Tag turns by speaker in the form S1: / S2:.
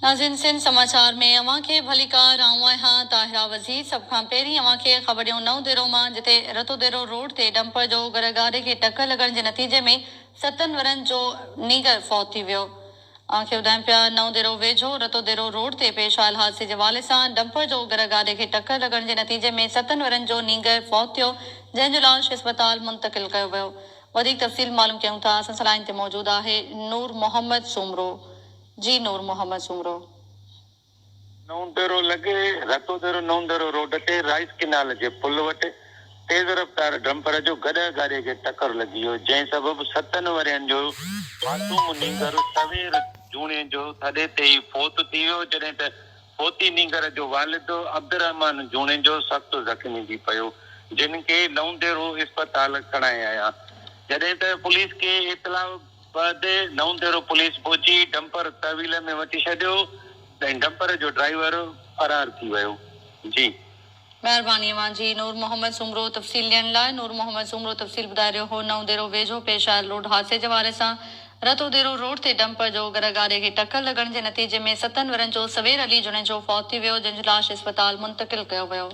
S1: नाज़रीन सिंध समाचार में अवां खे भलीकार आऊं आहियां ताहिरा वज़ीर। सभ खां पहिरीं अवां खे ख़बर ॾियूं नओं देरो मां, जिते रतो देरो रोड ते डंपर जो गरगारे खे टक्कर लॻण जे नतीजे में 7 वरनि जो नीगर फौत थी वियो। अवां खे ॿुधायूं पिया नओं देरो वेझो रतो देरो रोड ते पेश आयल हादसे जे हवाले सां डंपर जो गरगारे खे टक्कर लॻण जे नतीजे में 7 वरनि जो नीगर फौत थियो, जंहिंजो इलाज अस्पताल मुंतक़िल कयो वियो। वधीक तफ़सील मालूम कयूं था, असां सां लाइन ते मौजूदु आहे नूर मोहम्मद सुमरो। जी नूर मोहम्मद सुमरो।
S2: नौंदेरो लगे रतो देरो नौंदेरो रोड ते राइस किनाल जे पुल वटि तेज रफ्तार डंपर जो गॾ गाॾी खे टक्कर लॻी वियो, जंहिं सबबु 7 वरनि जो मासूम नींगर सवेर जूणे जो थॾे ते ई फौत थी वियो, जॾहिं त फौती नींगर जो वालिद अब्दुरहमान जूणे जो सख़्तु ज़ख़्मी थी पियो, जिन खे नौंदेरो अस्पताल खणाए आया। जॾहिं त पुलिस खे इतला बैदि नौंदेरो पुलिस पहुची डंपर तहवील में वठी छॾियो, डंपर जो ड्राइवर फरार थी वियो। जी
S1: महिरबानी अवां जी नूर मोहम्मद सुमरो तफ़सील ॾियण लाइ। नूर मोहम्मद सुमरो तफ़सील ॿुधाए रहियो हो नओं देरो वेझो पेश आयल रोड हादसे जे हवाले सां रतो देरो रोड ते डंपर जो गरगारे खे टक्कर लॻण जे नतीजे में 7 वरनि जो सवेर अली जुणे जो फौत थी वियो, जंहिंजो इलाज अस्पताल मुंतक़िल कयो वियो।